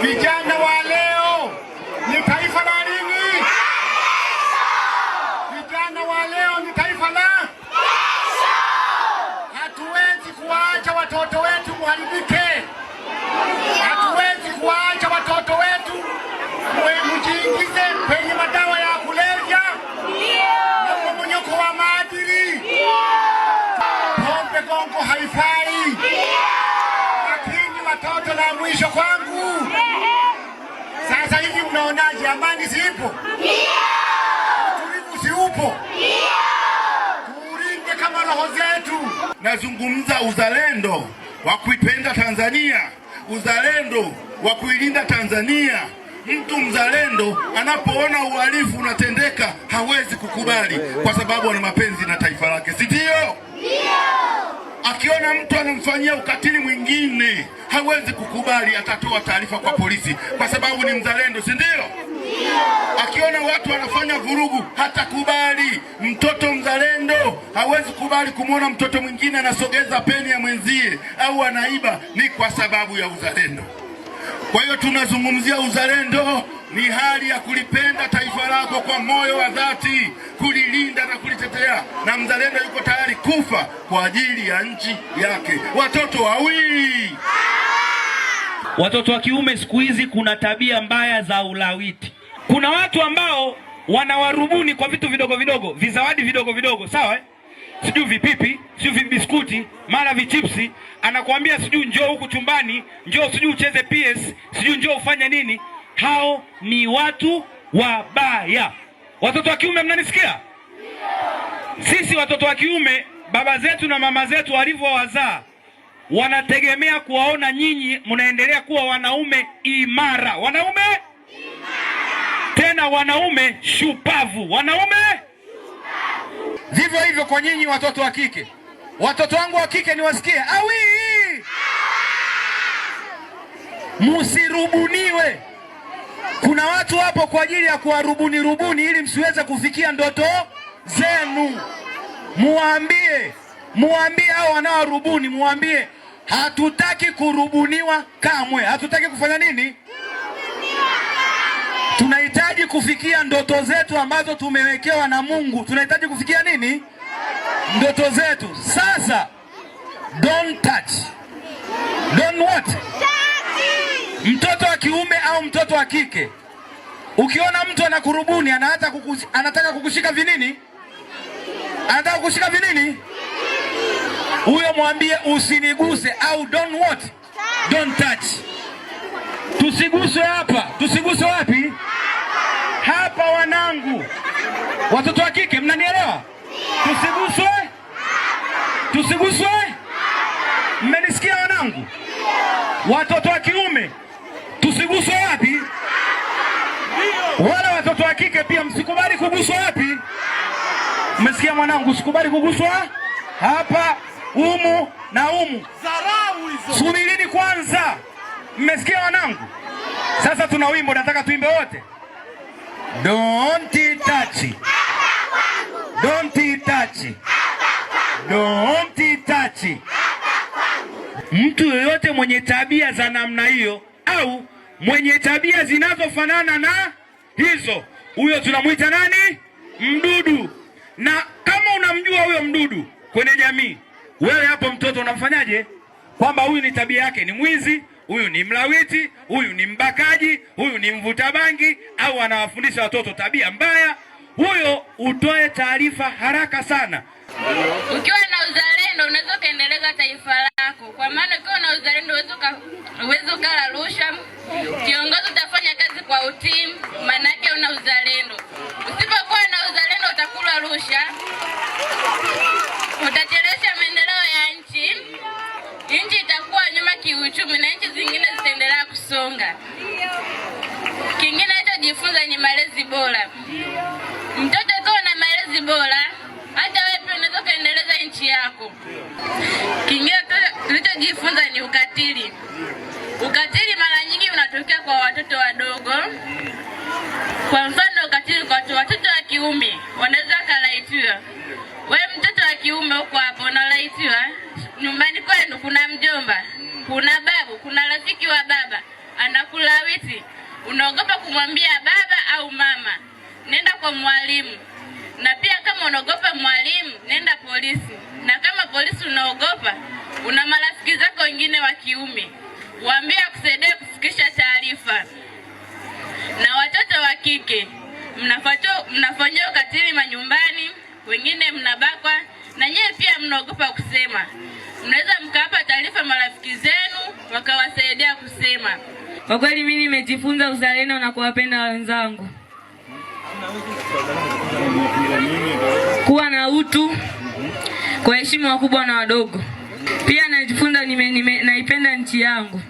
Vijana wa leo ni taifa la nini? Vijana wa leo ni taifa la kesho. Hatuwezi kuacha watoto wetu muharibike. Hatuwezi kuacha watoto wetu mjiingize kwenye madawa ya kulevya na mmomonyoko wa maadili. Pombe gongo haifai. Lakini watoto la mwisho kwangu. Sasa hivi mnaonaje, amani zipo? Utulivu si upo? Tuulinde kama roho zetu. Nazungumza uzalendo wa kuipenda Tanzania, uzalendo wa kuilinda Tanzania. Mtu mzalendo anapoona uhalifu unatendeka hawezi kukubali kwa sababu ana mapenzi na taifa lake, si ndio? Akiona mtu anamfanyia ukatili mwingine hawezi kukubali, atatoa taarifa kwa polisi kwa sababu ni mzalendo, si ndio? Akiona watu wanafanya vurugu hatakubali. Mtoto mzalendo hawezi kubali kumwona mtoto mwingine anasogeza peni ya mwenzie au anaiba, ni kwa sababu ya uzalendo. Kwa hiyo tunazungumzia uzalendo, ni hali ya kulipenda taifa lako kwa moyo wa dhati, kulilinda na kulitetea, na mzalendo yuko tayari kufa kwa ajili ya nchi yake. Watoto wawili. Watoto wa kiume siku hizi kuna tabia mbaya za ulawiti. Kuna watu ambao wanawarubuni kwa vitu vidogo vidogo, vizawadi vidogo vidogo, sawa? Sijui vipipi, sijui biskuti, mara vichipsi, anakuambia sijui njoo huku chumbani, njoo sijui ucheze PS, sijui njoo ufanye nini. Hao ni watu wabaya. Watoto wa kiume mnanisikia? Sisi watoto wa kiume, baba zetu na mama zetu walivyowazaa, wanategemea kuwaona nyinyi mnaendelea kuwa wanaume imara. Wanaume tena wanaume shupavu. Wanaume vivyo hivyo kwa nyinyi watoto wa kike. Watoto wangu wa kike niwasikie, awi musirubuniwe. Kuna watu hapo kwa ajili ya kuwarubuni ili msiweze kufikia ndoto zenu. Muambie hao wanaorubuni, muambie hatutaki kurubuniwa kamwe. Hatutaki kufanya nini? Tunahitaji kufikia ndoto zetu ambazo tumewekewa na Mungu. Tunahitaji kufikia nini? Ndoto zetu. Sasa don't touch. Don't what? Mtoto wa kiume au mtoto wa kike, ukiona mtu anakurubuni, anataka kukushika vinini? Anataka kukushika vinini? Huyo mwambie usiniguse, au don't what? Don't touch. Tusiguswe hapa. Tusiguswe wapi? Hapa wanangu. Watoto wa kike mnanielewa? Tusiguswe. Tusiguswe. Mmenisikia wanangu? Watoto wa kiume tusiguswe wapi? Wala watoto wa kike pia msikubali kuguswa wapi? Mmesikia mwanangu? Usikubali kuguswa hapa, umu na umu. Subirini kwanza. Mmesikia wanangu? Sasa tuna wimbo, nataka tuimbe wote. Don't touch. Don't touch. Don't touch. Mtu yoyote mwenye tabia za namna hiyo au mwenye tabia zinazofanana na hizo, huyo tunamuita nani? Mdudu. Na kama unamjua huyo mdudu kwenye jamii, wewe hapo mtoto unamfanyaje? Kwamba huyu ni tabia yake ni mwizi, huyu ni mlawiti, huyu ni mbakaji, huyu ni mvuta bangi, au anawafundisha watoto tabia mbaya, huyo utoe taarifa haraka sana. Ukiwa na uzalendo unaweza kuendeleza taifa lako. Kwa maana ukiwa na uzalendo uwezo kala rusha. Kiongozi utafanya kazi kwa utii, maana yake una uzalendo. Usipokuwa na uzalendo utakula rusha. Utachelewesha maendeleo ya nchi. Nchi itakuwa nyuma kiuchumi na nchi zingine zitaendelea kusonga. Kingine utajifunza ni malezi bora. Mtoto akiwa na malezi bora, hata wewe pia unaweza kuendeleza nchi yako. Kingine tulichojifunza ni ukatili. Ukatili mara nyingi unatokea kwa watoto wadogo. Kwa mfano ukatili kwa watoto wa kiume wanaweza kalaitiwa. Wewe mtoto wa kiume uko hapo unalaitiwa, nyumbani kwenu kuna mjomba, kuna babu, kuna rafiki wa baba, anaku kulawiti, unaogopa kumwambia baba au mama, nenda kwa mwalimu. Na pia kama unaogopa mwalimu, nenda polisi. Na kama polisi unaogopa, una marafiki zako wengine wa kiume, waambie kusaidia kufikisha taarifa. Na watoto wa kike, mnafanywa ukatili manyumbani, wengine mnabakwa, na nyewe pia mnaogopa kusema. Mnaweza mkawapa taarifa marafiki zenu wakawasaidia kusema. Kwa kweli mimi nimejifunza uzalendo na kuwapenda wenzangu, kuwa na utu, kuheshimu wakubwa na wadogo. Pia najifunza naipenda nchi yangu.